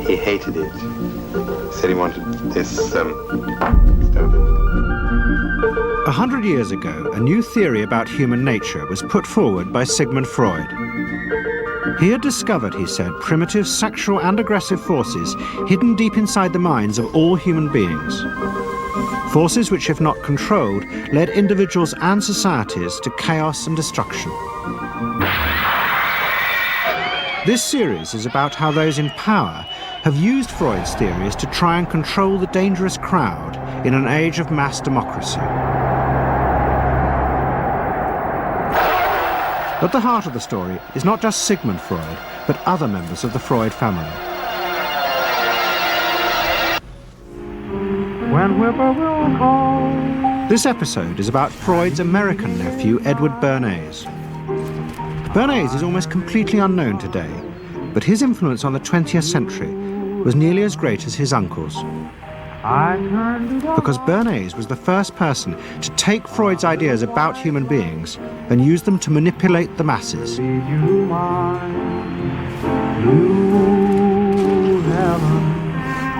He hated it. Said he wanted this stuff. 100 years ago, a new theory about human nature was put forward by Sigmund Freud. He had discovered, he said, primitive sexual and aggressive forces hidden deep inside the minds of all human beings. Forces which, if not controlled, led individuals and societies to chaos and destruction. This series is about how those in power have used Freud's theories to try and control the dangerous crowd in an age of mass democracy. At the heart of the story is not just Sigmund Freud, but other members of the Freud family. When whippoorwill calls. This episode is about Freud's American nephew, Edward Bernays. Bernays is almost completely unknown today, but his influence on the 20th century was nearly as great as his uncle's. Because Bernays was the first person to take Freud's ideas about human beings and use them to manipulate the masses.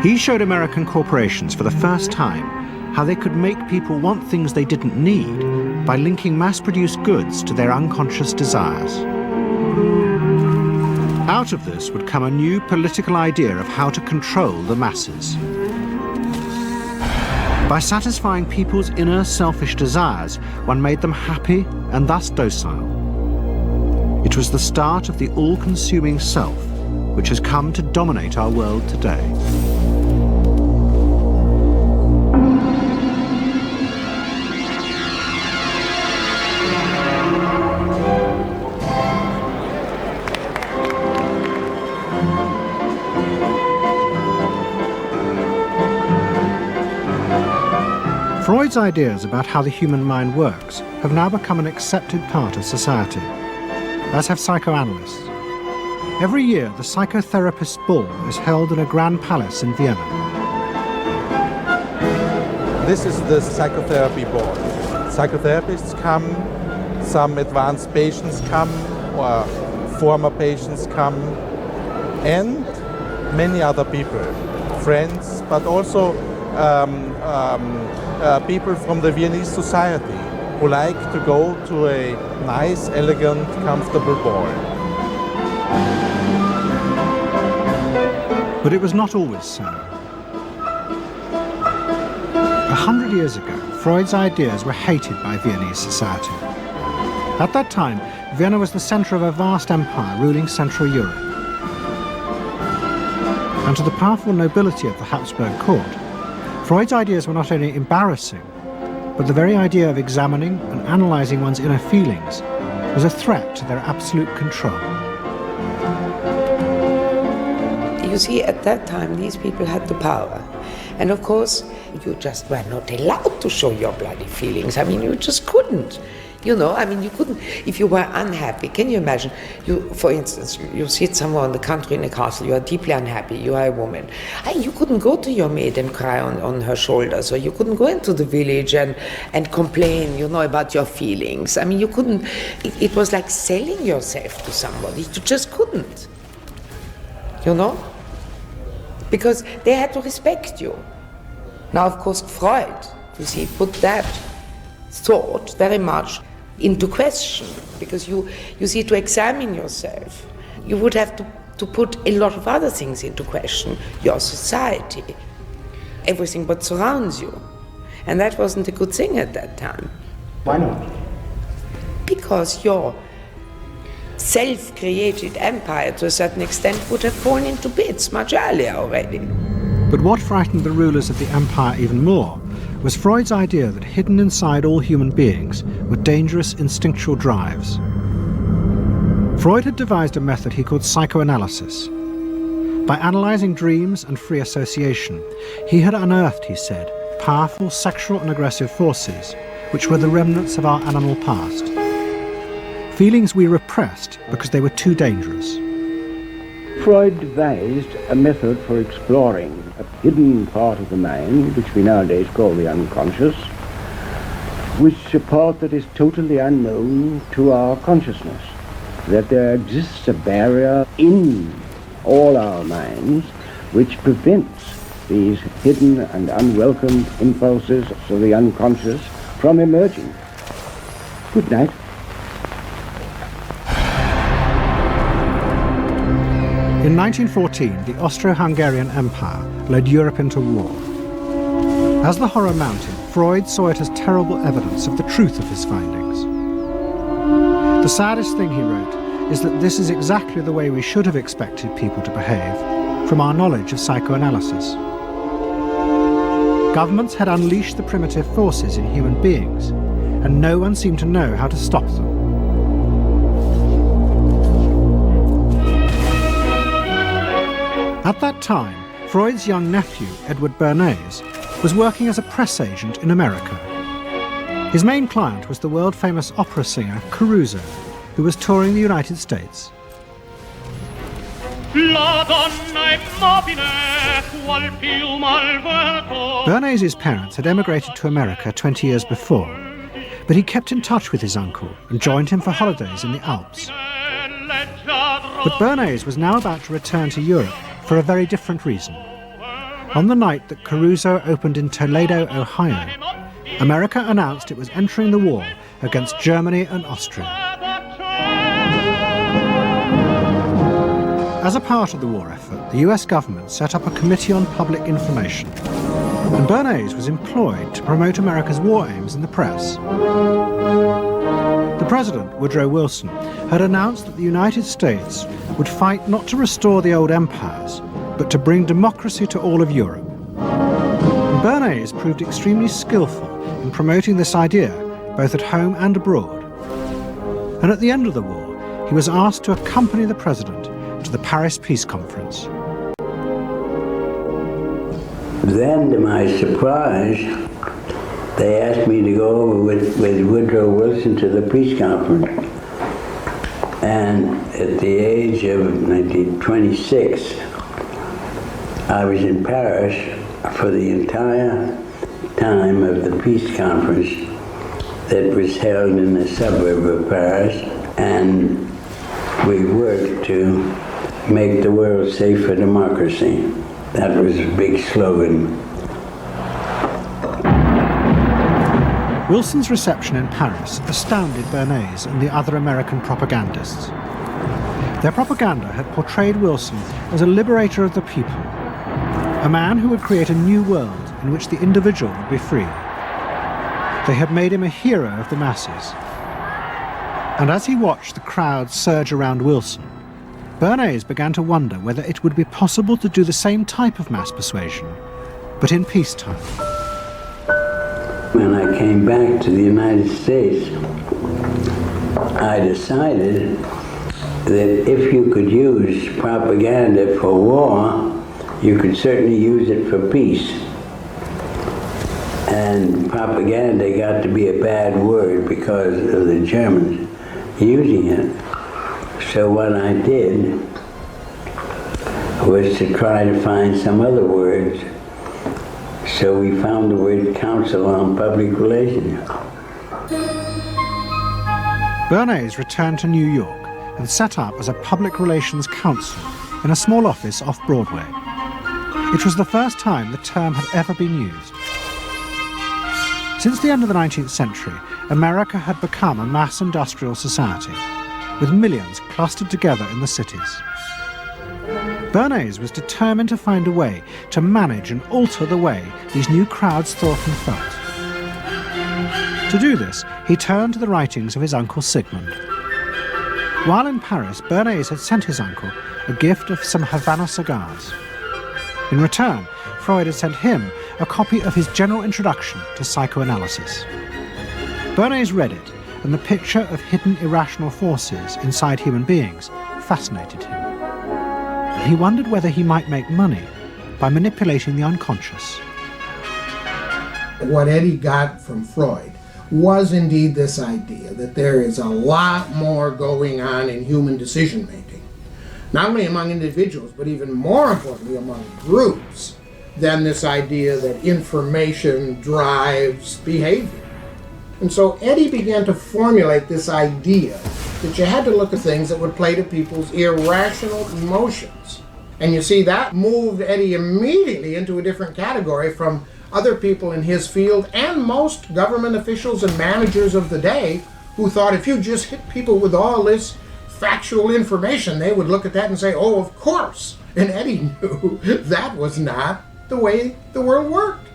He showed American corporations for the first time how they could make people want things they didn't need by linking mass-produced goods to their unconscious desires. Out of this would come a new political idea of how to control the masses. By satisfying people's inner selfish desires, one made them happy and thus docile. It was the start of the all-consuming self, which has come to dominate our world today. Freud's ideas about how the human mind works have now become an accepted part of society, as have psychoanalysts. Every year, the Psychotherapist's Ball is held in a grand palace in Vienna. This is the psychotherapy ball. Psychotherapists come, some advanced patients come, or former patients come, and many other people, friends, but also people from the Viennese society who like to go to a nice, elegant, comfortable ball. But it was not always so. 100 years ago, Freud's ideas were hated by Viennese society. At that time, Vienna was the centre of a vast empire ruling Central Europe. And to the powerful nobility of the Habsburg court, Freud's ideas were not only embarrassing, but the very idea of examining and analysing one's inner feelings was a threat to their absolute control. You see, at that time, these people had the power. And of course, you just were not allowed to show your bloody feelings. I mean, you just couldn't. You know, I mean, you couldn't, if you were unhappy. Can you imagine, for instance, you sit somewhere in the country in a castle, you are deeply unhappy, you are a woman. You couldn't go to your maid and cry on her shoulders, or you couldn't go into the village and complain, you know, about your feelings. I mean, you couldn't, it was like selling yourself to somebody. You just couldn't, you know, because they had to respect you. Now, of course, Freud, you see, put that thought very much into question, because you see, to examine yourself, you would have to put a lot of other things into question, your society, everything what surrounds you. And that wasn't a good thing at that time. Why not? Because your self-created empire, to a certain extent, would have fallen into bits much earlier already. But what frightened the rulers of the empire even more was Freud's idea that hidden inside all human beings were dangerous instinctual drives. Freud had devised a method he called psychoanalysis. By analysing dreams and free association, he had unearthed, he said, powerful sexual and aggressive forces, which were the remnants of our animal past. Feelings we repressed because they were too dangerous. Freud devised a method for exploring a hidden part of the mind, which we nowadays call the unconscious, which is a part that is totally unknown to our consciousness, that there exists a barrier in all our minds, which prevents these hidden and unwelcome impulses of the unconscious from emerging. Good night. In 1914, the Austro-Hungarian Empire led Europe into war. As the horror mounted, Freud saw it as terrible evidence of the truth of his findings. The saddest thing, he wrote, is that this is exactly the way we should have expected people to behave from our knowledge of psychoanalysis. Governments had unleashed the primitive forces in human beings, and no one seemed to know how to stop them. At that time, Freud's young nephew, Edward Bernays, was working as a press agent in America. His main client was the world-famous opera singer Caruso, who was touring the United States. Bernays' parents had emigrated to America 20 years before, but he kept in touch with his uncle and joined him for holidays in the Alps. But Bernays was now about to return to Europe for a very different reason. On the night that Caruso opened in Toledo, Ohio, America announced it was entering the war against Germany and Austria. As a part of the war effort, the US government set up a Committee on Public Information, and Bernays was employed to promote America's war aims in the press. The president, Woodrow Wilson, had announced that the United States would fight not to restore the old empires, but to bring democracy to all of Europe. And Bernays proved extremely skillful in promoting this idea, both at home and abroad. And at the end of the war, he was asked to accompany the president to the Paris Peace Conference. Then, to my surprise, they asked me to go over with Woodrow Wilson to the peace conference. And at the age of 26, I was in Paris for the entire time of the peace conference that was held in the suburb of Paris, and we worked to make the world safe for democracy. That was a big slogan. Wilson's reception in Paris astounded Bernays and the other American propagandists. Their propaganda had portrayed Wilson as a liberator of the people, a man who would create a new world in which the individual would be free. They had made him a hero of the masses. And as he watched the crowd surge around Wilson, Bernays began to wonder whether it would be possible to do the same type of mass persuasion, but in peacetime. When I came back to the United States, I decided that if you could use propaganda for war, you could certainly use it for peace. And propaganda got to be a bad word because of the Germans using it. So what I did was to try to find some other words. So we found the word Council on Public Relations. Bernays returned to New York and set up as a public relations counsel in a small office off Broadway. It was the first time the term had ever been used. Since the end of the 19th century, America had become a mass industrial society, with millions clustered together in the cities. Bernays was determined to find a way to manage and alter the way these new crowds thought and felt. To do this, he turned to the writings of his uncle Sigmund. While in Paris, Bernays had sent his uncle a gift of some Havana cigars. In return, Freud had sent him a copy of his general introduction to psychoanalysis. Bernays read it, and the picture of hidden irrational forces inside human beings fascinated him. He wondered whether he might make money by manipulating the unconscious. What Eddie got from Freud was indeed this idea that there is a lot more going on in human decision-making, not only among individuals, but even more importantly among groups, than this idea that information drives behavior. And so Eddie began to formulate this idea that you had to look at things that would play to people's irrational emotions And you see, that moved Eddie immediately into a different category from other people in his field and most government officials and managers of the day who thought if you just hit people with all this factual information, they would look at that and say, oh, of course. And Eddie knew that was not the way the world worked.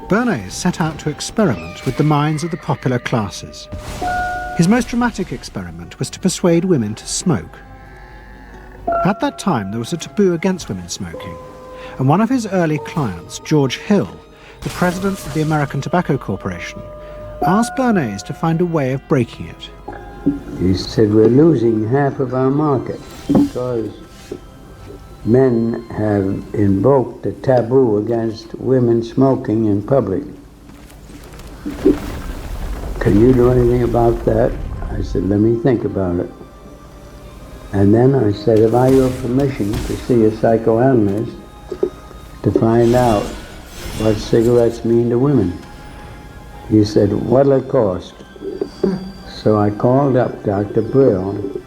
Bernays set out to experiment with the minds of the popular classes. His most dramatic experiment was to persuade women to smoke. At that time, there was a taboo against women smoking, and one of his early clients, George Hill, the president of the American Tobacco Corporation, asked Bernays to find a way of breaking it. He said, we're losing half of our market because men have invoked a taboo against women smoking in public. Can you do anything about that? I said, let me think about it. And then I said, have I your permission to see a psychoanalyst to find out what cigarettes mean to women? He said, what'll it cost? So I called up Dr. Brill,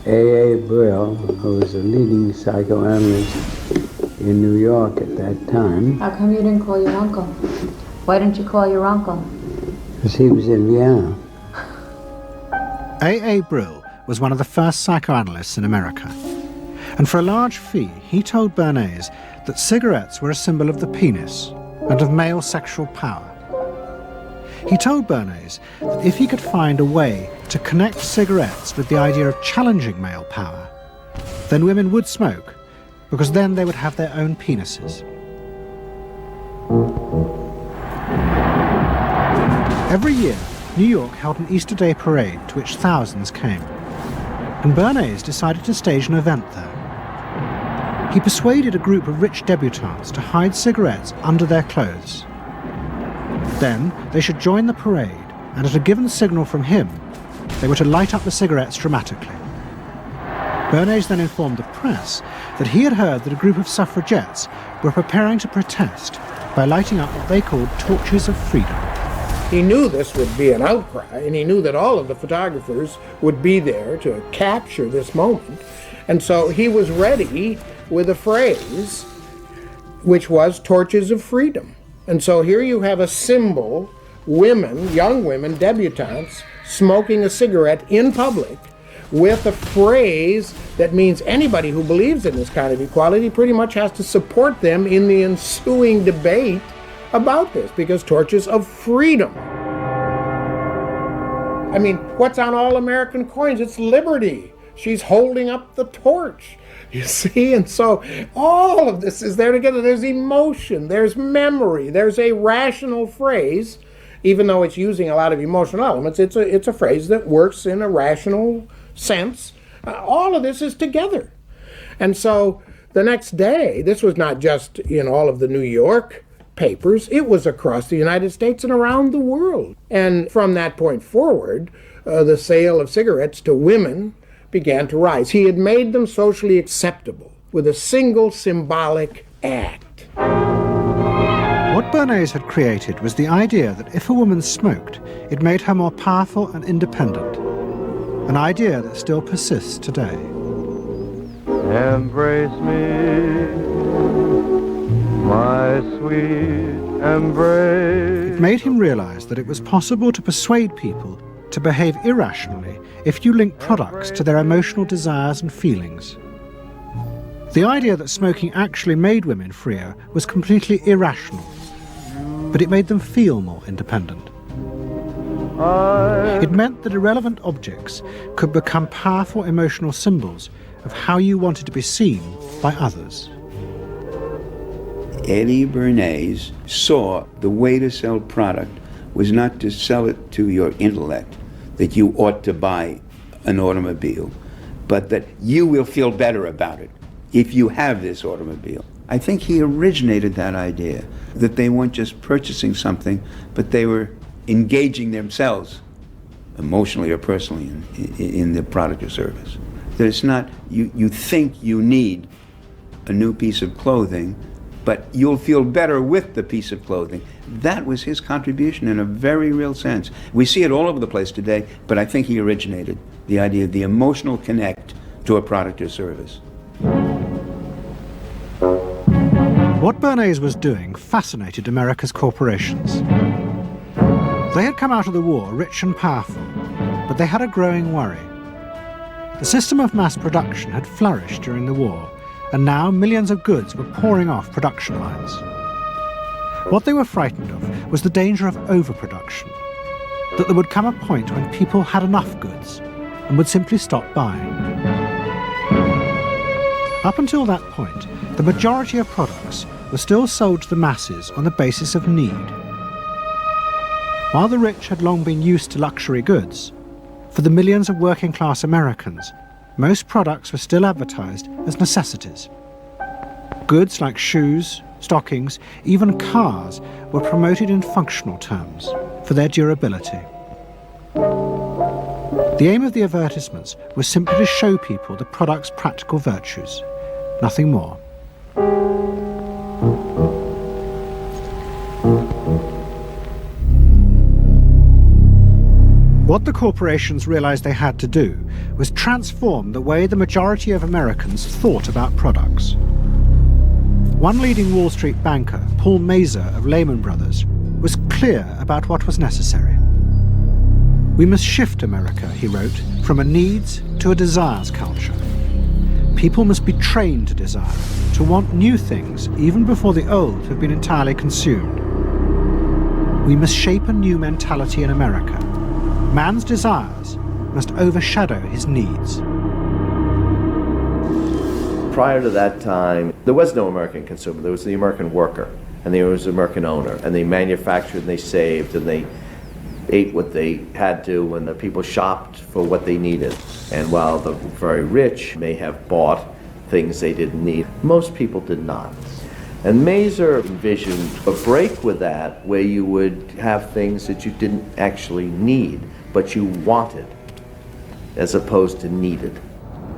A.A. Brill, who was a leading psychoanalyst in New York at that time. How come you didn't call your uncle? Why didn't you call your uncle? Because he was in Vienna. A.A. Brill was one of the first psychoanalysts in America. And for a large fee, he told Bernays that cigarettes were a symbol of the penis and of male sexual power. He told Bernays that if he could find a way to connect cigarettes with the idea of challenging male power, then women would smoke, because then they would have their own penises. Every year, New York held an Easter Day parade to which thousands came, and Bernays decided to stage an event there. He persuaded a group of rich debutantes to hide cigarettes under their clothes. Then they should join the parade, and at a given signal from him, they were to light up the cigarettes dramatically. Bernays then informed the press that he had heard that a group of suffragettes were preparing to protest by lighting up what they called torches of freedom. He knew this would be an outcry, and he knew that all of the photographers would be there to capture this moment. And so he was ready with a phrase which was torches of freedom. And so here you have a symbol, women, young women, debutantes, smoking a cigarette in public with a phrase that means anybody who believes in this kind of equality pretty much has to support them in the ensuing debate about this, because torches of freedom. I mean, what's on all American coins? It's liberty. She's holding up the torch. You see, and so all of this is there together. There's emotion, there's memory, there's a rational phrase, even though it's using a lot of emotional elements. It's a phrase that works in a rational sense. All of this is together. And so the next day, this was not just in all of the New York papers, it was across the United States and around the world. And from that point forward, the sale of cigarettes to women began to rise. He had made them socially acceptable with a single symbolic act. What Bernays had created was the idea that if a woman smoked, it made her more powerful and independent, an idea that still persists today. Embrace me, my sweet embrace. It made him realize that it was possible to persuade people to behave irrationally if you link products to their emotional desires and feelings. The idea that smoking actually made women freer was completely irrational, but it made them feel more independent. It meant that irrelevant objects could become powerful emotional symbols of how you wanted to be seen by others. Eddie Bernays saw the way to sell product was not to sell it to your intellect, that you ought to buy an automobile, but that you will feel better about it if you have this automobile. I think he originated that idea, that they weren't just purchasing something, but they were engaging themselves emotionally or personally in the product or service. That it's not, you think you need a new piece of clothing, but you'll feel better with the piece of clothing. That was his contribution in a very real sense. We see it all over the place today, but I think he originated the idea of the emotional connect to a product or service. What Bernays was doing fascinated America's corporations. They had come out of the war rich and powerful, but they had a growing worry. The system of mass production had flourished during the war, and now millions of goods were pouring off production lines. What they were frightened of was the danger of overproduction, that there would come a point when people had enough goods and would simply stop buying. Up until that point, the majority of products were still sold to the masses on the basis of need. While the rich had long been used to luxury goods, for the millions of working-class Americans, most products were still advertised as necessities. Goods like shoes, stockings, even cars were promoted in functional terms for their durability. The aim of the advertisements was simply to show people the product's practical virtues, nothing more. What the corporations realized they had to do was transform the way the majority of Americans thought about products. One leading Wall Street banker, Paul Mazur of Lehman Brothers, was clear about what was necessary. We must shift America, he wrote, from a needs to a desires culture. People must be trained to desire, to want new things even before the old have been entirely consumed. We must shape a new mentality in America. Man's desires must overshadow his needs. Prior to that time, there was no American consumer. There was the American worker, and there was the American owner, and they manufactured and they saved and they ate what they had to, and the people shopped for what they needed. And while the very rich may have bought things they didn't need, most people did not. And Mazur envisioned a break with that, where you would have things that you didn't actually need, but you wanted, as opposed to needed.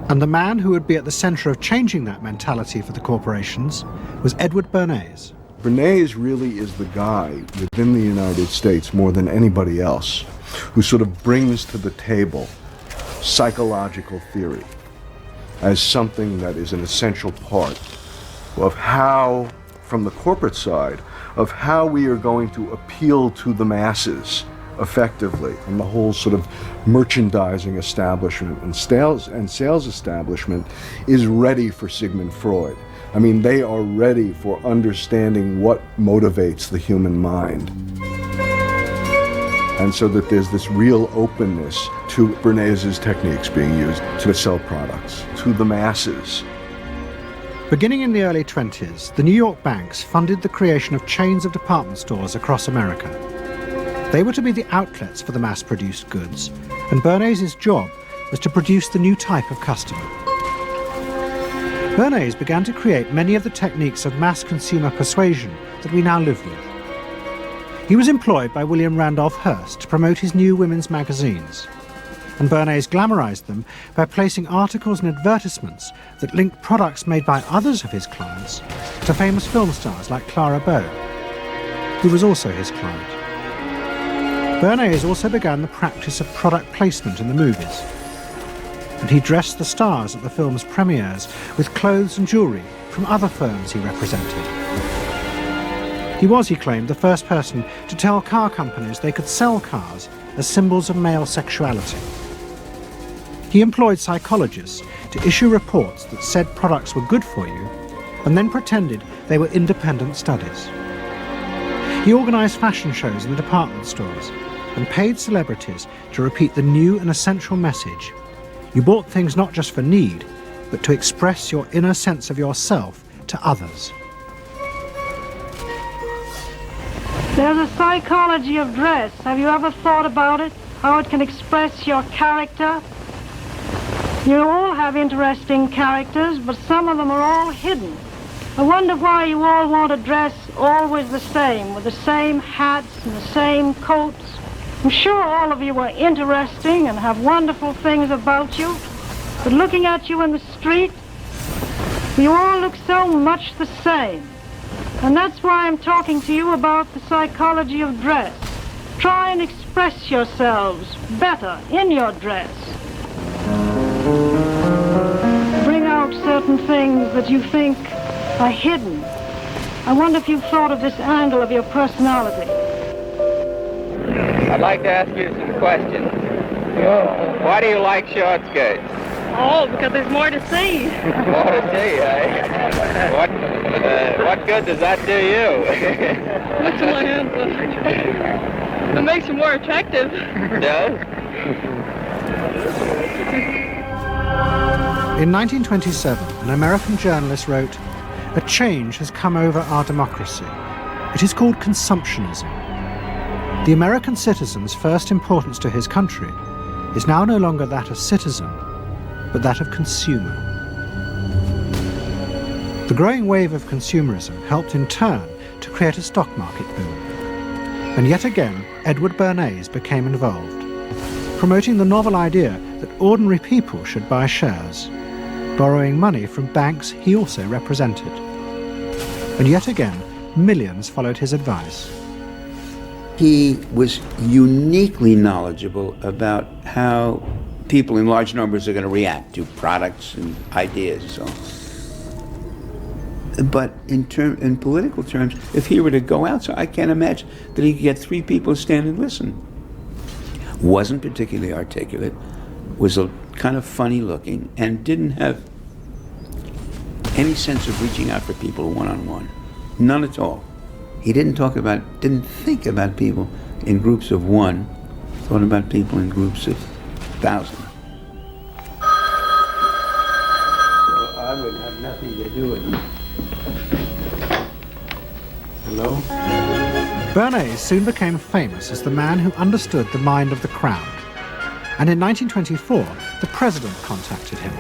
And the man who would be at the center of changing that mentality for the corporations was Edward Bernays. Bernays really is the guy within the United States, more than anybody else, who sort of brings to the table psychological theory as something that is an essential part of how, from the corporate side, of how we are going to appeal to the masses effectively. And the whole sort of merchandising establishment and sales establishment is ready for Sigmund Freud. I mean, they are ready for understanding what motivates the human mind. And so that there's this real openness to Bernays' techniques being used to sell products to the masses. Beginning in the early 20s, the New York banks funded the creation of chains of department stores across America. They were to be the outlets for the mass-produced goods, and Bernays' job was to produce the new type of customer. Bernays began to create many of the techniques of mass consumer persuasion that we now live with. He was employed by William Randolph Hearst to promote his new women's magazines, and Bernays glamorized them by placing articles and advertisements that linked products made by others of his clients to famous film stars like Clara Bow, who was also his client. Bernays also began the practice of product placement in the movies, and he dressed the stars at the film's premieres with clothes and jewellery from other firms he represented. He was, he claimed, the first person to tell car companies they could sell cars as symbols of male sexuality. He employed psychologists to issue reports that said products were good for you, and then pretended they were independent studies. He organised fashion shows in the department stores and paid celebrities to repeat the new and essential message: you bought things not just for need, but to express your inner sense of yourself to others. There's a psychology of dress. Have you ever thought about it? How it can express your character? You all have interesting characters, but some of them are all hidden. I wonder why you all want to dress always the same, with the same hats and the same coats. I'm sure all of you are interesting and have wonderful things about you, but looking at you in the street, you all look so much the same. And that's why I'm talking to you about the psychology of dress. Try and express yourselves better in your dress. Bring out certain things that you think are hidden. I wonder if you've thought of this angle of your personality. I'd like to ask you some questions. Why do you like short skirts? Oh, because there's more to see. More to see, eh? What good does that do you? What's in my hands? It makes you more attractive. No? In 1927, an American journalist wrote, "A change has come over our democracy. It is called consumptionism. The American citizen's first importance to his country is now no longer that of citizen, but that of consumer." The growing wave of consumerism helped in turn to create a stock market boom. And yet again, Edward Bernays became involved, promoting the novel idea that ordinary people should buy shares, borrowing money from banks he also represented. And yet again, millions followed his advice. He was uniquely knowledgeable about how people in large numbers are going to react to products and ideas. So, but in political terms, if he were to go out, so I can't imagine that he could get 3 people to stand and listen. Wasn't particularly articulate, was a kind of funny looking, and didn't have any sense of reaching out for people one-on-one. None at all. He didn't think about people in groups of 1, thought about people in groups of 1,000. So I would have nothing to do with it. Hello? Bernays soon became famous as the man who understood the mind of the crowd. And in 1924, the president contacted him.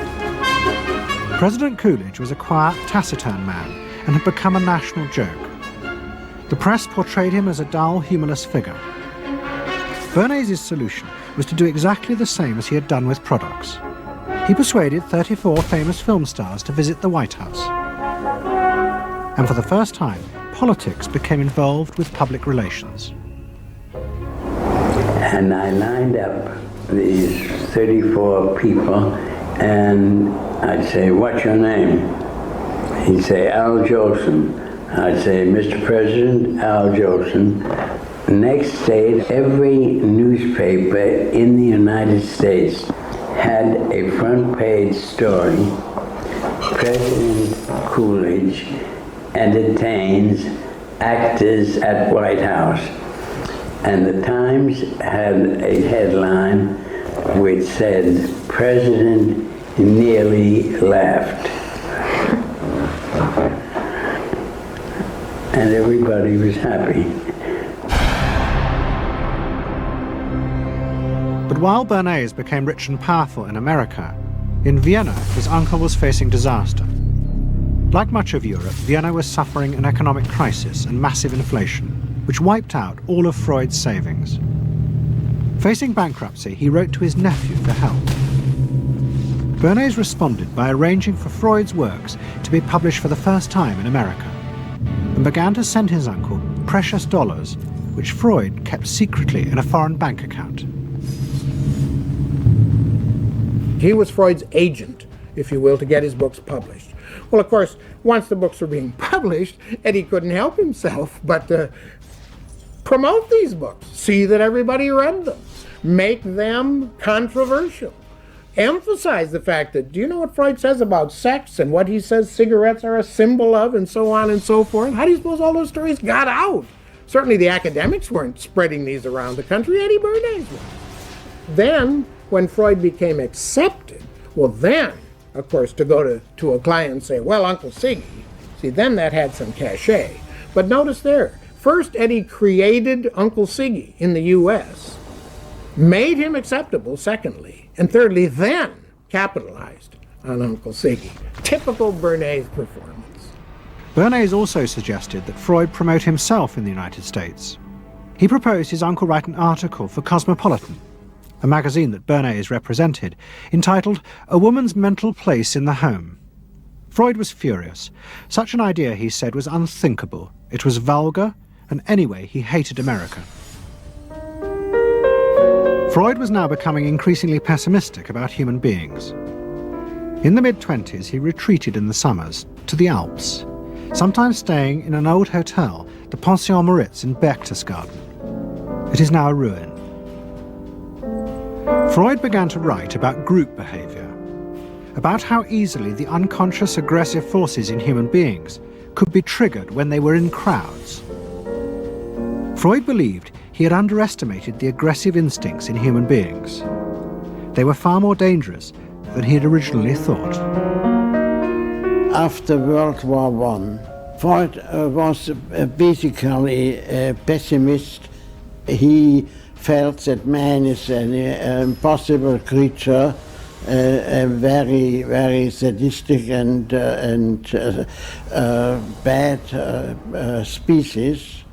President Coolidge was a quiet, taciturn man and had become a national joke. The press portrayed him as a dull, humorless figure. Bernays' solution was to do exactly the same as he had done with products. He persuaded 34 famous film stars to visit the White House. And for the first time, politics became involved with public relations. And I lined up these 34 people, and I'd say, "What's your name?" He'd say, "Al Jolson." I'd say, "Mr. President, Al Jolson." Next day, every newspaper in the United States had a front page story. President Coolidge entertains actors at White House. And the Times had a headline which said, "President nearly laughed." And everybody was happy. But while Bernays became rich and powerful in America, in Vienna his uncle was facing disaster. Like much of Europe, Vienna was suffering an economic crisis and massive inflation, which wiped out all of Freud's savings. Facing bankruptcy, he wrote to his nephew for help. Bernays responded by arranging for Freud's works to be published for the first time in America, and began to send his uncle precious dollars, which Freud kept secretly in a foreign bank account. He was Freud's agent, if you will, to get his books published. Well, of course, once the books were being published, Eddie couldn't help himself but to promote these books, see that everybody read them, make them controversial, emphasize the fact that, do you know what Freud says about sex and what he says cigarettes are a symbol of, and so on and so forth? How do you suppose all those stories got out? Certainly the academics weren't spreading these around the country. Eddie Bernays was. Then, when Freud became accepted, well then, of course, to go to a client and say, "Well, Uncle Siggy," see, then that had some cachet. But notice there, first Eddie created Uncle Siggy in the U.S., made him acceptable, secondly, and thirdly, then capitalized on Uncle Siggy. Typical Bernays performance. Bernays also suggested that Freud promote himself in the United States. He proposed his uncle write an article for Cosmopolitan, a magazine that Bernays represented, entitled "A Woman's Mental Place in the Home." Freud was furious. Such an idea, he said, was unthinkable. It was vulgar, and anyway, he hated America. Freud was now becoming increasingly pessimistic about human beings. In the mid-20s, he retreated in the summers to the Alps, sometimes staying in an old hotel, the Pension Moritz in Berchtesgaden. It is now a ruin. Freud began to write about group behavior, about how easily the unconscious aggressive forces in human beings could be triggered when they were in crowds. Freud believed he had underestimated the aggressive instincts in human beings. They were far more dangerous than he had originally thought. After World War I, Freud was basically a pessimist. He felt that man is an impossible creature, a very, very sadistic and bad species,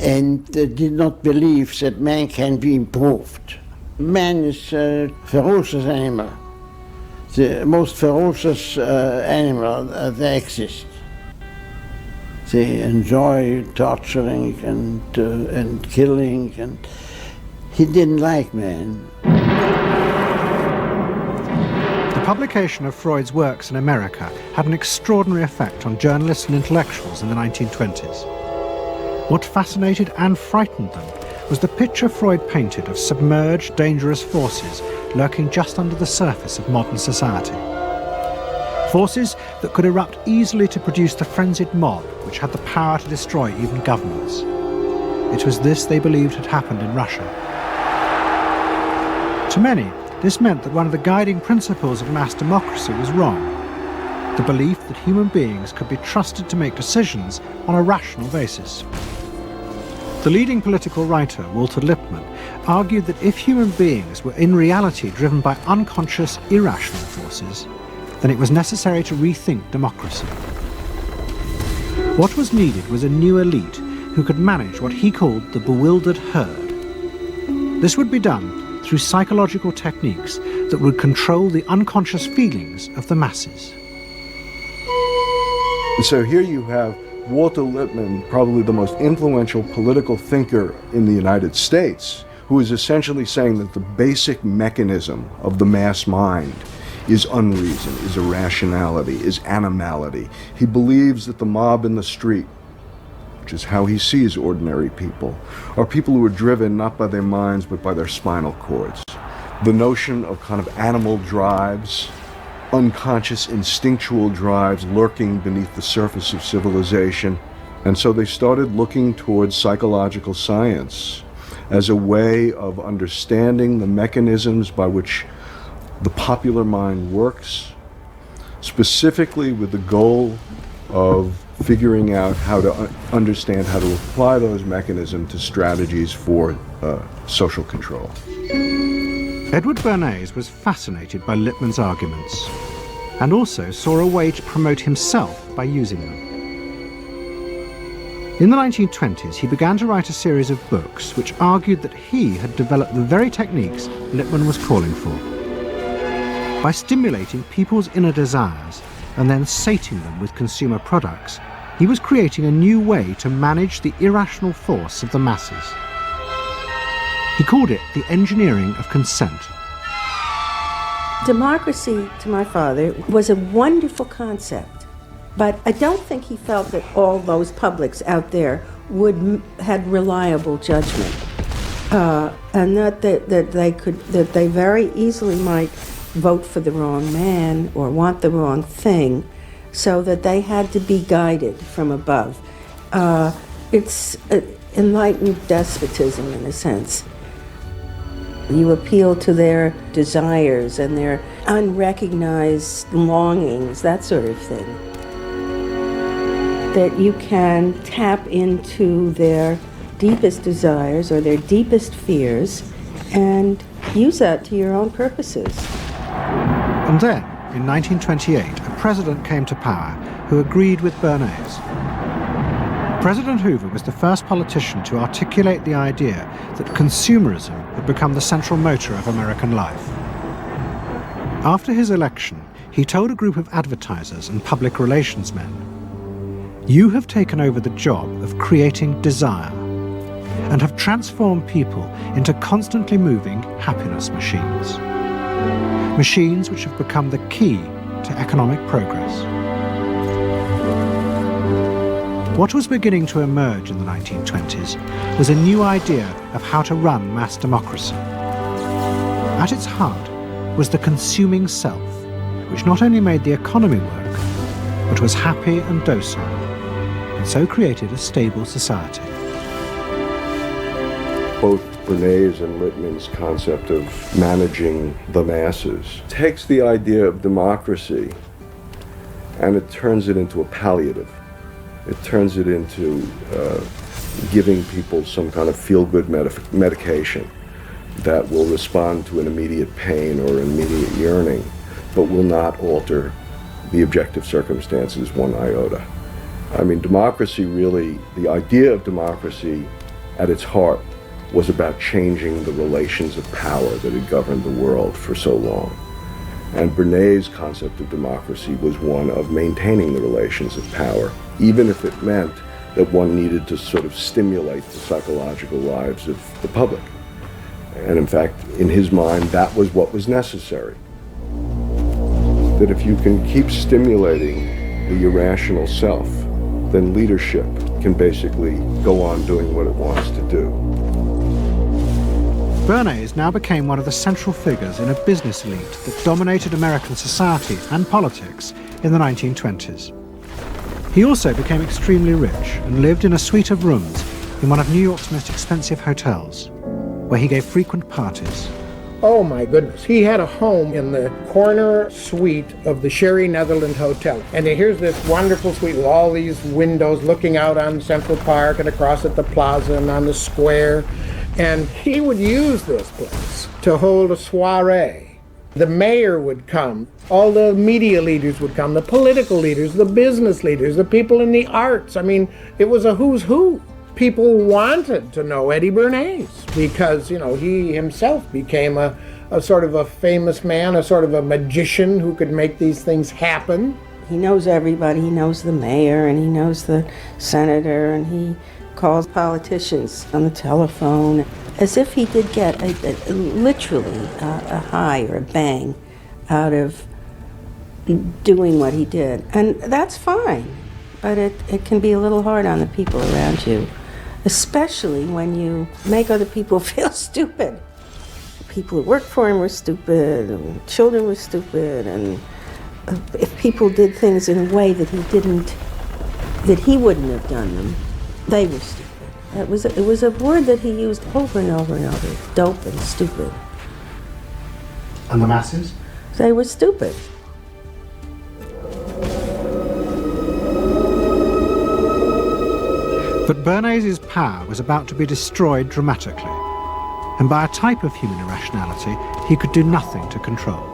and did not believe that man can be improved. Man is a ferocious animal, the most ferocious animal that exists. They enjoy torturing and killing, and he didn't like man. The publication of Freud's works in America had an extraordinary effect on journalists and intellectuals in the 1920s. What fascinated and frightened them was the picture Freud painted of submerged, dangerous forces lurking just under the surface of modern society. Forces that could erupt easily to produce the frenzied mob which had the power to destroy even governments. It was this they believed had happened in Russia. To many, this meant that one of the guiding principles of mass democracy was wrong. The belief that human beings could be trusted to make decisions on a rational basis. The leading political writer, Walter Lippmann, argued that if human beings were in reality driven by unconscious, irrational forces, then it was necessary to rethink democracy. What was needed was a new elite who could manage what he called the bewildered herd. This would be done through psychological techniques that would control the unconscious feelings of the masses. And so here you have Walter Lippmann, probably the most influential political thinker in the United States, who is essentially saying that the basic mechanism of the mass mind is unreason, is irrationality, is animality. He believes that the mob in the street, which is how he sees ordinary people, are people who are driven not by their minds but by their spinal cords. The notion of kind of animal drives, unconscious instinctual drives lurking beneath the surface of civilization. And so they started looking towards psychological science as a way of understanding the mechanisms by which the popular mind works, specifically with the goal of figuring out how to understand how to apply those mechanisms to strategies for social control. Edward Bernays was fascinated by Lippmann's arguments and also saw a way to promote himself by using them. In the 1920s, he began to write a series of books which argued that he had developed the very techniques Lippmann was calling for. By stimulating people's inner desires and then sating them with consumer products, he was creating a new way to manage the irrational force of the masses. He called it the engineering of consent. Democracy, to my father, was a wonderful concept, but I don't think he felt that all those publics out there had reliable judgment, and that they very easily might vote for the wrong man or want the wrong thing, so that they had to be guided from above. It's enlightened despotism in a sense. You appeal to their desires and their unrecognized longings, that sort of thing. That you can tap into their deepest desires or their deepest fears and use that to your own purposes. And then, in 1928, a president came to power who agreed with Bernays. President Hoover was the first politician to articulate the idea that consumerism had become the central motor of American life. After his election, he told a group of advertisers and public relations men, "You have taken over the job of creating desire and have transformed people into constantly moving happiness machines. Machines which have become the key to economic progress." What was beginning to emerge in the 1920s was a new idea of how to run mass democracy. At its heart was the consuming self, which not only made the economy work, but was happy and docile, and so created a stable society. Both Bernays and Littman's concept of managing the masses takes the idea of democracy and it turns it into a palliative. It turns it into giving people some kind of feel-good medication that will respond to an immediate pain or an immediate yearning, but will not alter the objective circumstances one iota. I mean, democracy really, the idea of democracy at its heart was about changing the relations of power that had governed the world for so long. And Bernay's concept of democracy was one of maintaining the relations of power, even if it meant that one needed to sort of stimulate the psychological lives of the public. And in fact, in his mind, that was what was necessary. That if you can keep stimulating the irrational self, then leadership can basically go on doing what it wants to do. Bernays now became one of the central figures in a business elite that dominated American society and politics in the 1920s. He also became extremely rich and lived in a suite of rooms in one of New York's most expensive hotels, where he gave frequent parties. Oh my goodness. He had a home in the corner suite of the Sherry Netherland Hotel. And here's this wonderful suite with all these windows looking out on Central Park and across at the plaza and on the square. And he would use this place to hold a soiree. The mayor would come, all the media leaders would come, the political leaders, the business leaders, the people in the arts. I mean, it was a who's who. People wanted to know Eddie Bernays because, you know, he himself became a sort of a famous man, a sort of a magician who could make these things happen. He knows everybody. He knows the mayor and he knows the senator, and he calls politicians on the telephone as if he did get literally a high or a bang out of doing what he did. And that's fine, but it can be a little hard on the people around you, especially when you make other people feel stupid. People who worked for him were stupid, and children were stupid, and if people did things in a way that he wouldn't have done them, they were stupid. It was a word that he used over and over and over, dope and stupid. And the masses? They were stupid. But Bernays' power was about to be destroyed dramatically, and by a type of human irrationality he could do nothing to control.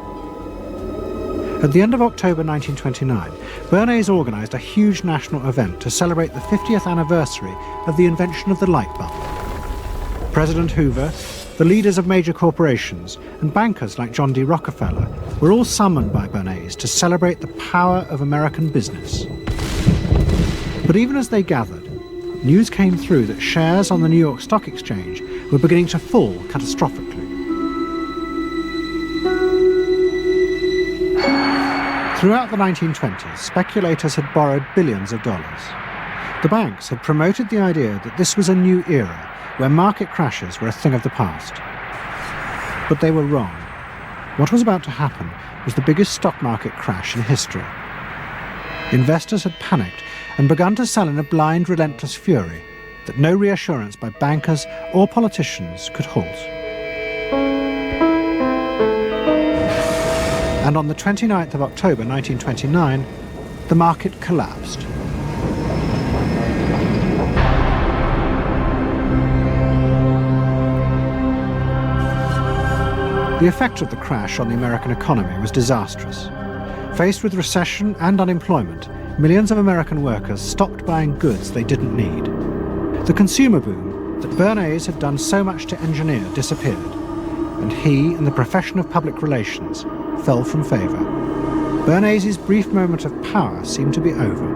At the end of October 1929, Bernays organised a huge national event to celebrate the 50th anniversary of the invention of the light bulb. President Hoover, the leaders of major corporations, and bankers like John D. Rockefeller were all summoned by Bernays to celebrate the power of American business. But even as they gathered, news came through that shares on the New York Stock Exchange were beginning to fall catastrophically. Throughout the 1920s, speculators had borrowed billions of dollars. The banks had promoted the idea that this was a new era where market crashes were a thing of the past. But they were wrong. What was about to happen was the biggest stock market crash in history. Investors had panicked and begun to sell in a blind, relentless fury that no reassurance by bankers or politicians could halt. And on the 29th of October 1929, the market collapsed. The effect of the crash on the American economy was disastrous. Faced with recession and unemployment, millions of American workers stopped buying goods they didn't need. The consumer boom that Bernays had done so much to engineer disappeared, and he and the profession of public relations fell from favour. Bernays' brief moment of power seemed to be over.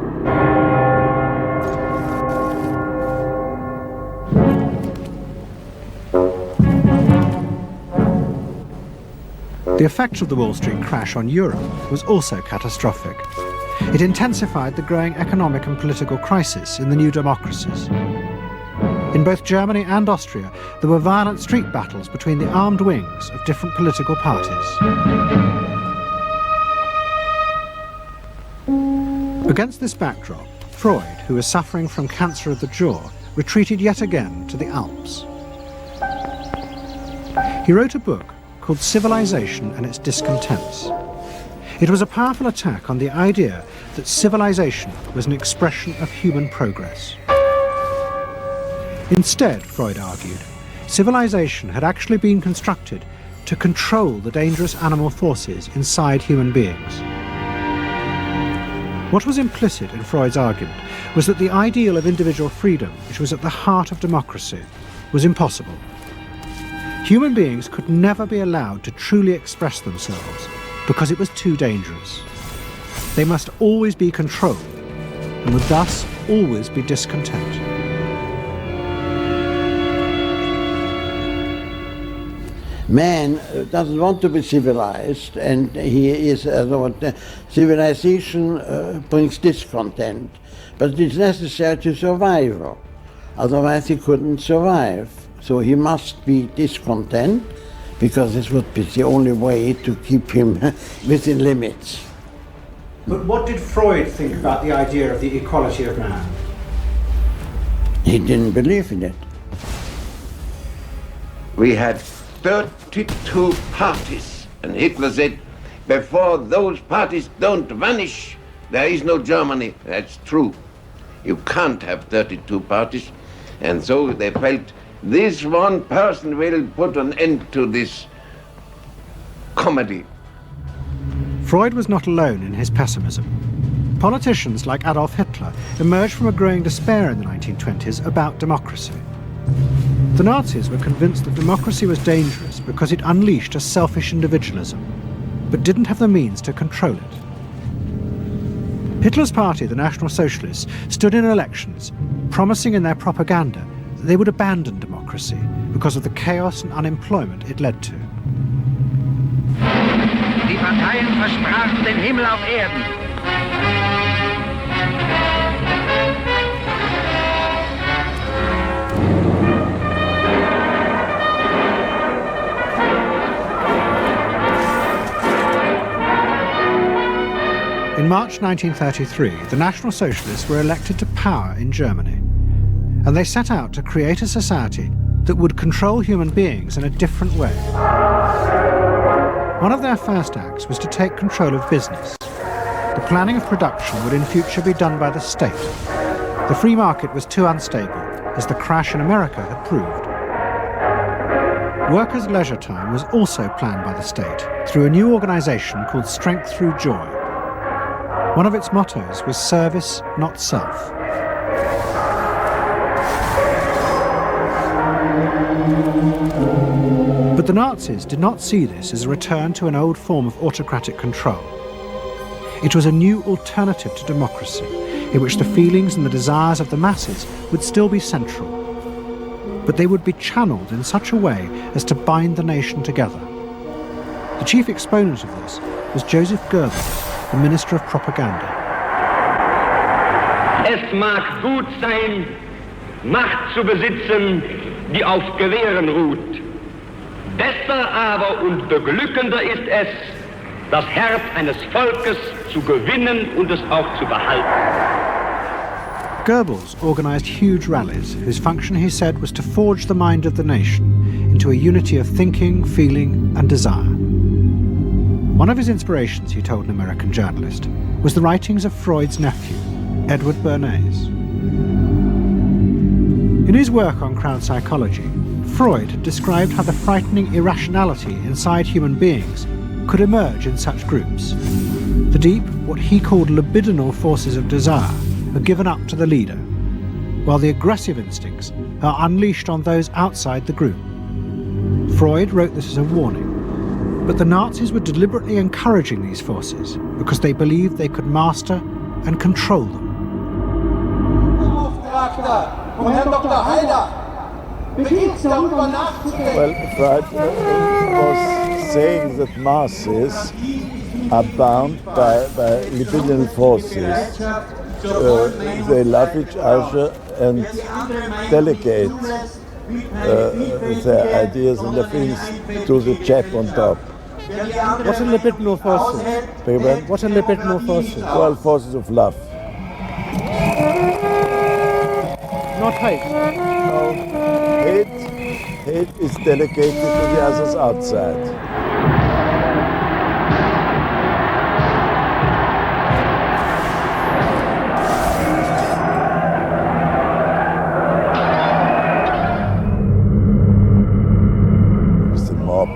The effect of the Wall Street crash on Europe was also catastrophic. It intensified the growing economic and political crisis in the new democracies. In both Germany and Austria, there were violent street battles between the armed wings of different political parties. Against this backdrop, Freud, who was suffering from cancer of the jaw, retreated yet again to the Alps. He wrote a book called Civilization and Its Discontents. It was a powerful attack on the idea that civilization was an expression of human progress. Instead, Freud argued, civilization had actually been constructed to control the dangerous animal forces inside human beings. What was implicit in Freud's argument was that the ideal of individual freedom, which was at the heart of democracy, was impossible. Human beings could never be allowed to truly express themselves because it was too dangerous. They must always be controlled and would thus always be discontent. Man doesn't want to be civilized, and he is civilization brings discontent, but it is necessary to survival. Otherwise he couldn't survive. So he must be discontent, because this would be the only way to keep him within limits. But what did Freud think about the idea of the equality of man? He didn't believe in it. We had 32 parties, and Hitler said, before those parties don't vanish, there is no Germany. That's true. You can't have 32 parties, and so they felt this one person will put an end to this comedy. Freud was not alone in his pessimism. Politicians like Adolf Hitler emerged from a growing despair in the 1920s about democracy. The Nazis were convinced that democracy was dangerous because it unleashed a selfish individualism, but didn't have the means to control it. Hitler's party, the National Socialists, stood in elections, promising in their propaganda that they would abandon democracy because of the chaos and unemployment it led to. Die Parteien versprachen den Himmel auf Erden. In March 1933, the National Socialists were elected to power in Germany, and they set out to create a society that would control human beings in a different way. One of their first acts was to take control of business. The planning of production would in future be done by the state. The free market was too unstable, as the crash in America had proved. Workers' leisure time was also planned by the state through a new organization called Strength Through Joy. One of its mottos was service, not self. But the Nazis did not see this as a return to an old form of autocratic control. It was a new alternative to democracy, in which the feelings and the desires of the masses would still be central, but they would be channeled in such a way as to bind the nation together. The chief exponent of this was Joseph Goebbels, the Minister of Propaganda. Es mag gut sein, Macht zu besitzen, die auf Gewehren ruht. Besser aber und beglückender ist es, das Herz eines Volkes zu gewinnen und es auch zu behalten. Goebbels organized huge rallies whose function, he said, was to forge the mind of the nation into a unity of thinking, feeling and desire. One of his inspirations, he told an American journalist, was the writings of Freud's nephew, Edward Bernays. In his work on crowd psychology, Freud had described how the frightening irrationality inside human beings could emerge in such groups. The deep, what he called libidinal forces of desire are given up to the leader, while the aggressive instincts are unleashed on those outside the group. Freud wrote this as a warning. But the Nazis were deliberately encouraging these forces because they believed they could master and control them. Well, Freud was saying that masses are bound by libidinal forces. They love each other and delegate their ideas and their feelings to the chap on top. What are libidinal forces? What are libidinal forces? Well, forces of love. Not hate. No, hate is delegated to the others outside. It's the mob.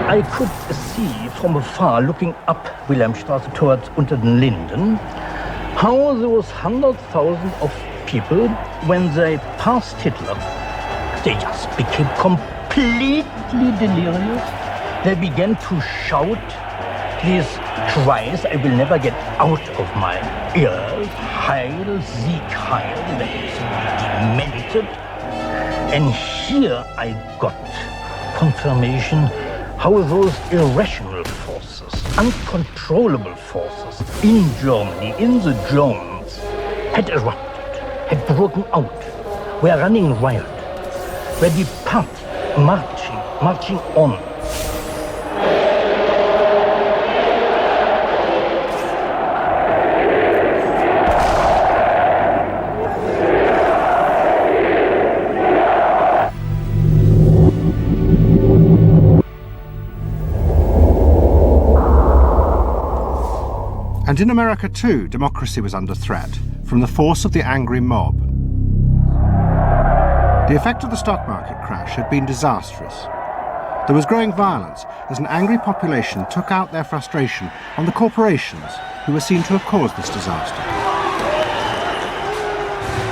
I could see from afar, looking up Wilhelmstraße towards Unter den Linden, how those 100,000 of people, when they passed Hitler, they just became completely delirious. They began to shout these cries I will never get out of my ears. Heil, Sieg, Heil. They demented. And here I got confirmation how those irrational forces, uncontrollable forces in Germany, in the Germans, had erupted, had broken out, were running wild, were departing, marching on. And in America too, democracy was under threat from the force of the angry mob. The effect of the stock market crash had been disastrous. There was growing violence as an angry population took out their frustration on the corporations who were seen to have caused this disaster.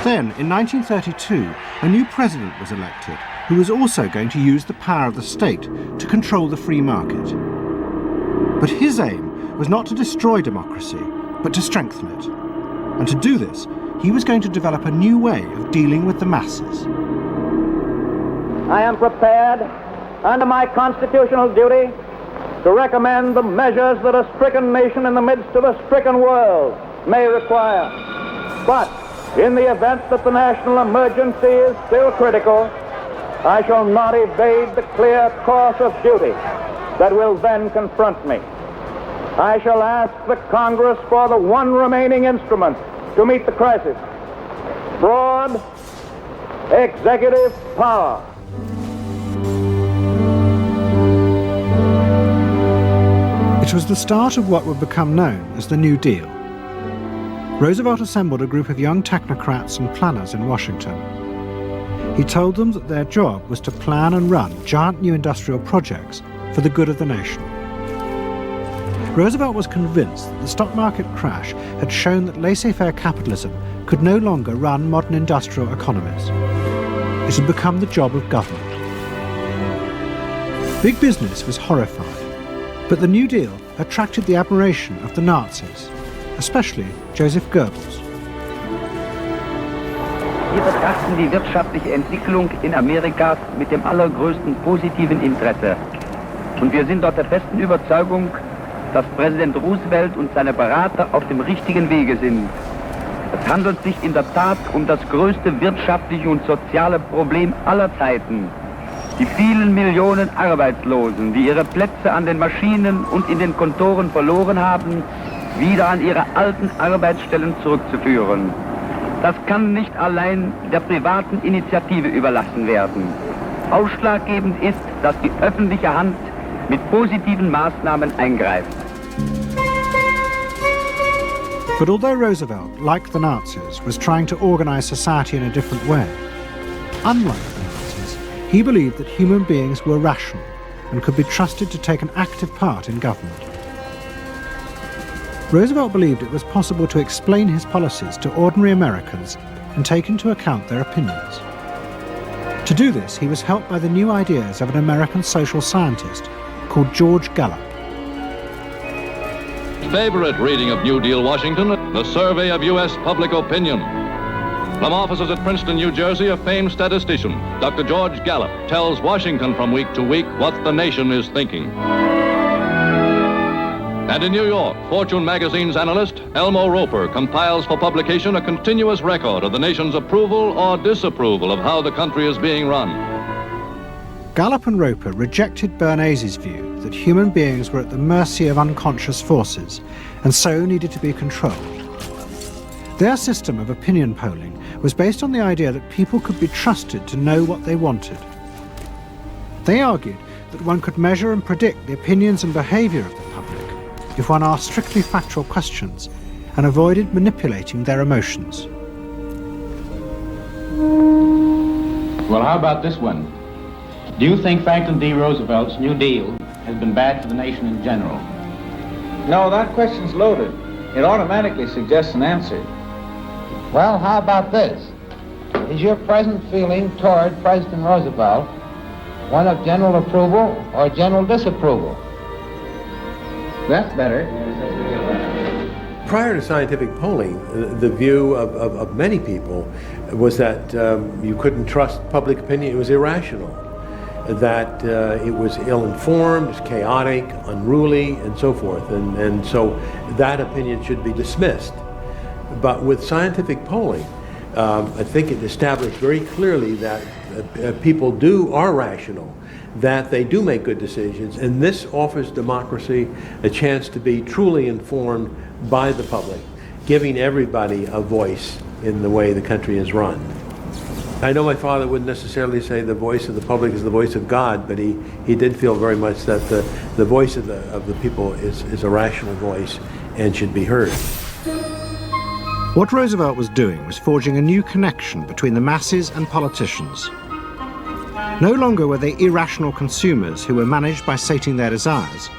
Then, in 1932, a new president was elected who was also going to use the power of the state to control the free market. But his aim was not to destroy democracy, but to strengthen it. And to do this, he was going to develop a new way of dealing with the masses. I am prepared, under my constitutional duty, to recommend the measures that a stricken nation in the midst of a stricken world may require. But in the event that the national emergency is still critical, I shall not evade the clear course of duty that will then confront me. I shall ask the Congress for the one remaining instrument to meet the crisis: broad executive power. It was the start of what would become known as the New Deal. Roosevelt assembled a group of young technocrats and planners in Washington. He told them that their job was to plan and run giant new industrial projects for the good of the nation. Roosevelt was convinced that the stock market crash had shown that laissez-faire capitalism could no longer run modern industrial economies. It had become the job of government. Big business was horrified, but the New Deal attracted the admiration of the Nazis, especially Joseph Goebbels. Wir betrachten die wirtschaftliche Entwicklung in Amerika mit dem allergrößten positiven Interesse. Und wir sind dort der festen Überzeugung, dass Präsident Roosevelt und seine Berater auf dem richtigen Wege sind. Es handelt sich in der Tat um das größte wirtschaftliche und soziale Problem aller Zeiten. Die vielen Millionen Arbeitslosen, die ihre Plätze an den Maschinen und in den Kontoren verloren haben, wieder an ihre alten Arbeitsstellen zurückzuführen. Das kann nicht allein der privaten Initiative überlassen werden. Ausschlaggebend ist, dass die öffentliche Hand mit positiven Maßnahmen eingreift. But although Roosevelt, like the Nazis, was trying to organize society in a different way, unlike the Nazis, he believed that human beings were rational and could be trusted to take an active part in government. Roosevelt believed it was possible to explain his policies to ordinary Americans and take into account their opinions. To do this, he was helped by the new ideas of an American social scientist called George Gallup. Favorite reading of New Deal Washington, the survey of U.S. public opinion. From offices at Princeton, New Jersey, a famed statistician, Dr. George Gallup, tells Washington from week to week what the nation is thinking. And in New York, Fortune magazine's analyst, Elmo Roper, compiles for publication a continuous record of the nation's approval or disapproval of how the country is being run. Gallup and Roper rejected Bernays' view that human beings were at the mercy of unconscious forces and so needed to be controlled. Their system of opinion polling was based on the idea that people could be trusted to know what they wanted. They argued that one could measure and predict the opinions and behaviour of the public if one asked strictly factual questions and avoided manipulating their emotions. Well, how about this one? Do you think Franklin D. Roosevelt's New Deal has been bad for the nation in general? No, that question's loaded. It automatically suggests an answer. Well, how about this? Is your present feeling toward President Roosevelt one of general approval or general disapproval? That's better. Prior to scientific polling, the view of many people was that you couldn't trust public opinion. It was irrational, that it was ill-informed, chaotic, unruly, and so forth. And so that opinion should be dismissed. But with scientific polling, I think it established very clearly that people are rational, that they do make good decisions, and this offers democracy a chance to be truly informed by the public, giving everybody a voice in the way the country is run. I know my father wouldn't necessarily say the voice of the public is the voice of God, but he did feel very much that the voice of the people is a rational voice and should be heard. What Roosevelt was doing was forging a new connection between the masses and politicians. No longer were they irrational consumers who were managed by sating their desires.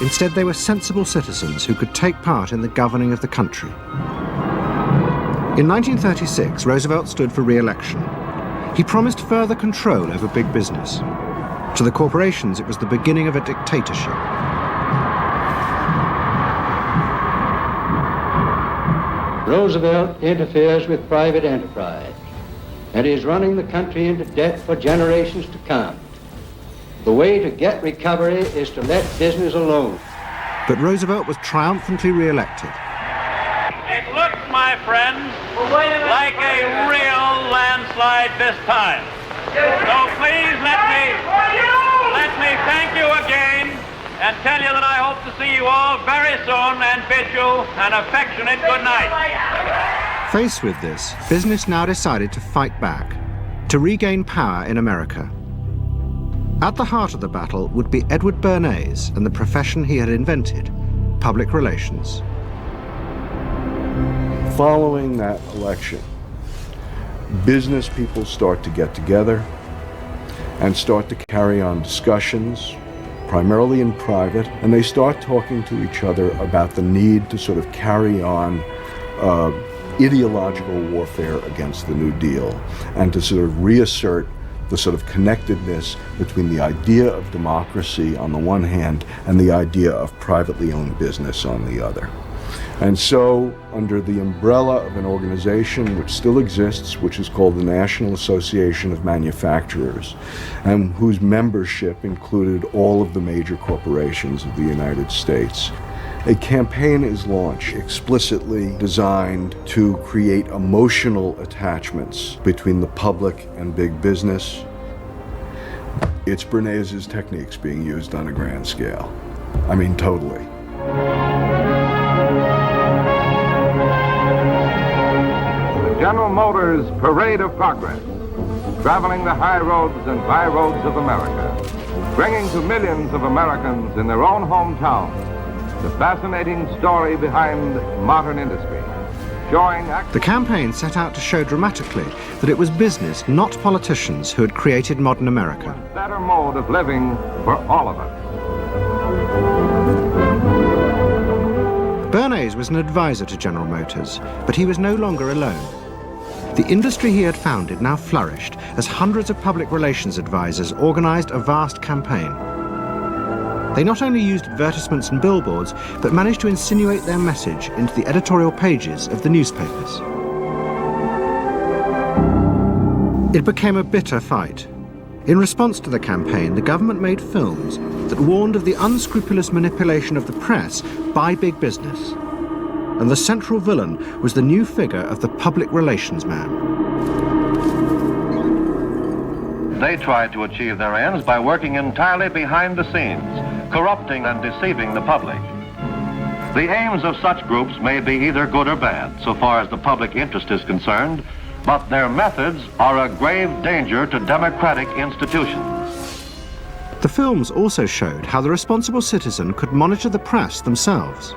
Instead, they were sensible citizens who could take part in the governing of the country. In 1936, Roosevelt stood for re-election. He promised further control over big business. To the corporations, it was the beginning of a dictatorship. Roosevelt interferes with private enterprise and is running the country into debt for generations to come. The way to get recovery is to let business alone. But Roosevelt was triumphantly re-elected. It looks, my friends, like a real landslide this time. So please let me thank you again and tell you that I hope to see you all very soon and bid you an affectionate good night. Faced with this, business now decided to fight back, to regain power in America. At the heart of the battle would be Edward Bernays and the profession he had invented, public relations. Following that election, business people start to get together and start to carry on discussions, primarily in private, and they start talking to each other about the need to sort of carry on ideological warfare against the New Deal and to sort of reassert the sort of connectedness between the idea of democracy on the one hand and the idea of privately owned business on the other. And so, under the umbrella of an organization which still exists, which is called the National Association of Manufacturers, and whose membership included all of the major corporations of the United States, a campaign is launched explicitly designed to create emotional attachments between the public and big business. It's Bernays' techniques being used on a grand scale. I mean, totally. General Motors Parade of Progress, traveling the high roads and byroads of America, bringing to millions of Americans in their own hometowns the fascinating story behind modern industry, showing... The campaign set out to show dramatically that it was business, not politicians, who had created modern America. A better mode of living for all of us. Bernays was an advisor to General Motors, but he was no longer alone. The industry he had founded now flourished as hundreds of public relations advisors organized a vast campaign. They not only used advertisements and billboards, but managed to insinuate their message into the editorial pages of the newspapers. It became a bitter fight. In response to the campaign, the government made films that warned of the unscrupulous manipulation of the press by big business. And the central villain was the new figure of the public relations man. They tried to achieve their ends by working entirely behind the scenes, corrupting and deceiving the public. The aims of such groups may be either good or bad, so far as the public interest is concerned, but their methods are a grave danger to democratic institutions. The films also showed how the responsible citizen could monitor the press themselves.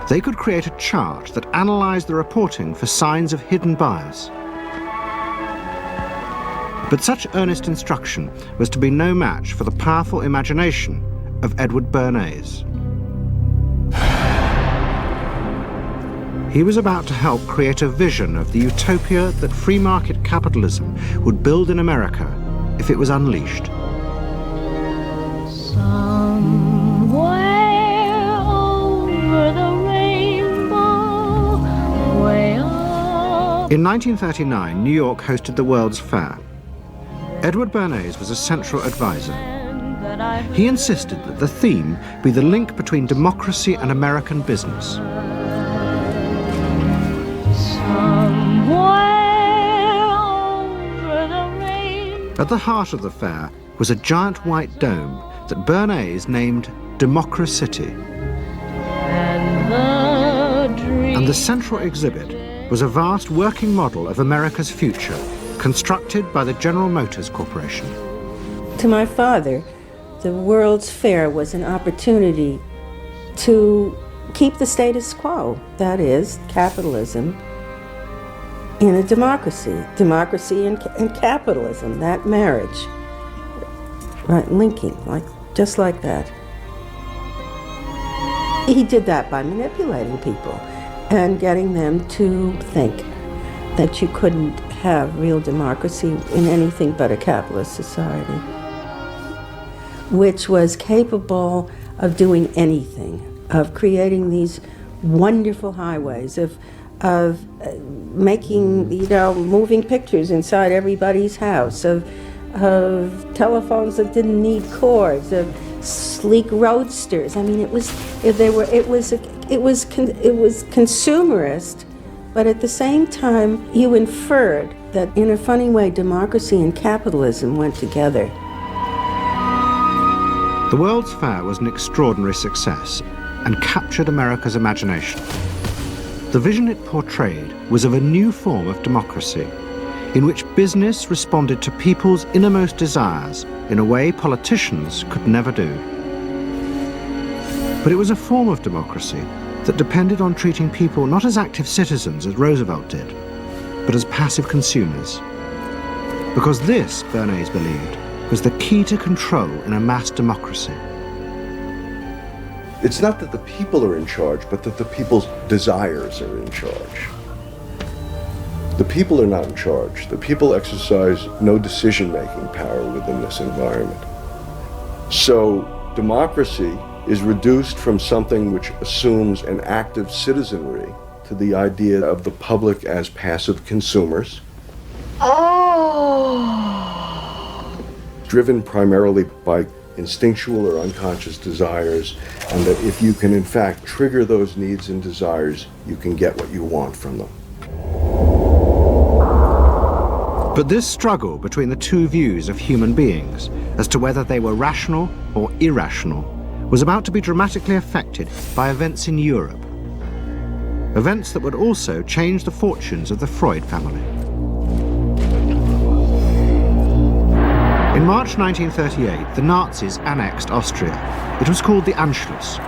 They could create a chart that analysed the reporting for signs of hidden bias. But such earnest instruction was to be no match for the powerful imagination of Edward Bernays. He was about to help create a vision of the utopia that free market capitalism would build in America if it was unleashed. Somewhere over the rainbow, way up. In 1939, New York hosted the World's Fair. Edward Bernays was a central advisor. He insisted that the theme be the link between democracy and American business. At the heart of the fair was a giant white dome that Bernays named Democracity. And the central exhibit was a vast working model of America's future, constructed by the General Motors Corporation. To my father, the World's Fair was an opportunity to keep the status quo, that is, capitalism, in a democracy and capitalism, that marriage, right, linking, just like that. He did that by manipulating people and getting them to think that you couldn't have real democracy in anything but a capitalist society, which was capable of doing anything, of creating these wonderful highways, of making, moving pictures inside everybody's house, of telephones that didn't need cords, of sleek roadsters. I mean, it was consumerist, but at the same time, you inferred that in a funny way, democracy and capitalism went together. The World's Fair was an extraordinary success and captured America's imagination. The vision it portrayed was of a new form of democracy, in which business responded to people's innermost desires in a way politicians could never do. But it was a form of democracy that depended on treating people not as active citizens as Roosevelt did, but as passive consumers. Because this, Bernays believed, was the key to control in a mass democracy. It's not that the people are in charge, but that the people's desires are in charge. The people are not in charge. The people exercise no decision-making power within this environment. So democracy is reduced from something which assumes an active citizenry to the idea of the public as passive consumers. Driven primarily by instinctual or unconscious desires, and that if you can in fact trigger those needs and desires, you can get what you want from them. But this struggle between the two views of human beings as to whether they were rational or irrational was about to be dramatically affected by events in Europe. Events that would also change the fortunes of the Freud family. In March 1938, the Nazis annexed Austria. It was called the Anschluss.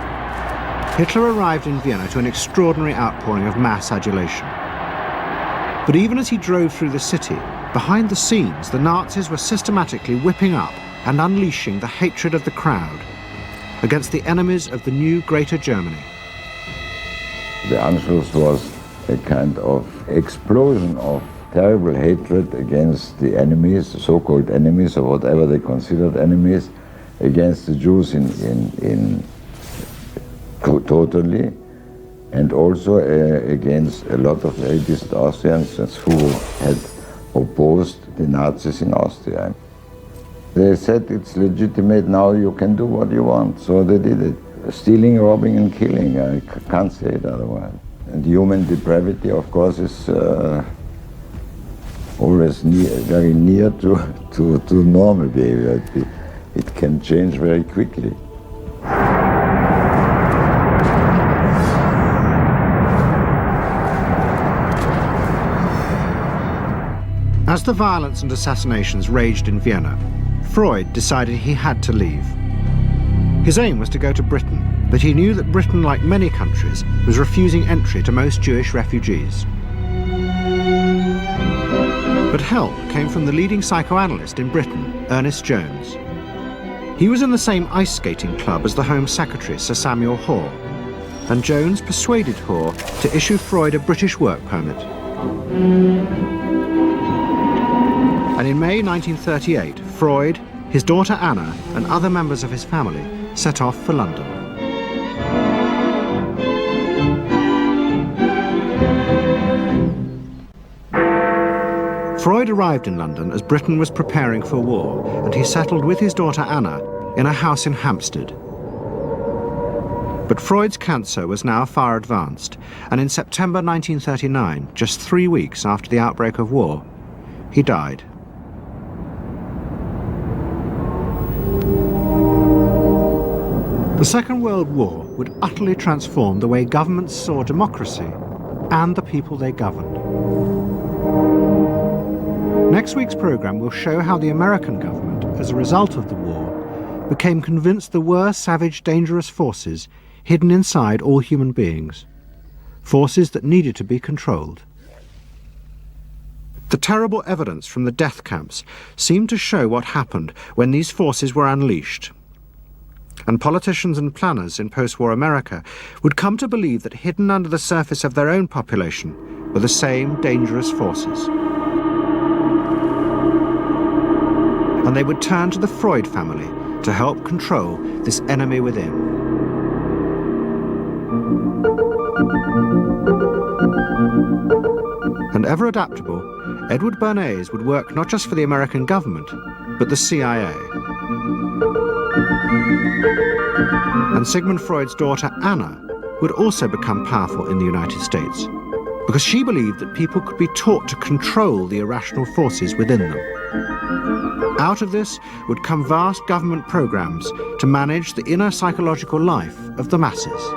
Hitler arrived in Vienna to an extraordinary outpouring of mass adulation. But even as he drove through the city, behind the scenes, the Nazis were systematically whipping up and unleashing the hatred of the crowd against the enemies of the new Greater Germany. The Anschluss was a kind of explosion of terrible hatred against the enemies, so-called enemies, or whatever they considered enemies, against the Jews totally, and also against a lot of very distant Austrians who had opposed the Nazis in Austria. They said it's legitimate now, you can do what you want, so they did it. Stealing, robbing and killing, I can't say it otherwise. And human depravity, of course, is always very near to normal behavior. It can change very quickly. As the violence and assassinations raged in Vienna, Freud decided he had to leave. His aim was to go to Britain, but he knew that Britain, like many countries, was refusing entry to most Jewish refugees. But help came from the leading psychoanalyst in Britain, Ernest Jones. He was in the same ice skating club as the Home Secretary, Sir Samuel Hoare, and Jones persuaded Hoare to issue Freud a British work permit. And in May 1938, Freud, his daughter Anna, and other members of his family set off for London. Freud arrived in London as Britain was preparing for war, and he settled with his daughter Anna in a house in Hampstead. But Freud's cancer was now far advanced, and in September 1939, just 3 weeks after the outbreak of war, he died. The Second World War would utterly transform the way governments saw democracy and the people they governed. Next week's programme will show how the American government, as a result of the war, became convinced there were savage, dangerous forces hidden inside all human beings, forces that needed to be controlled. The terrible evidence from the death camps seemed to show what happened when these forces were unleashed. And politicians and planners in post-war America would come to believe that hidden under the surface of their own population were the same dangerous forces. And they would turn to the Freud family to help control this enemy within. And ever adaptable, Edward Bernays would work not just for the American government, but the CIA. And Sigmund Freud's daughter Anna would also become powerful in the United States, because she believed that people could be taught to control the irrational forces within them. Out of this would come vast government programs to manage the inner psychological life of the masses.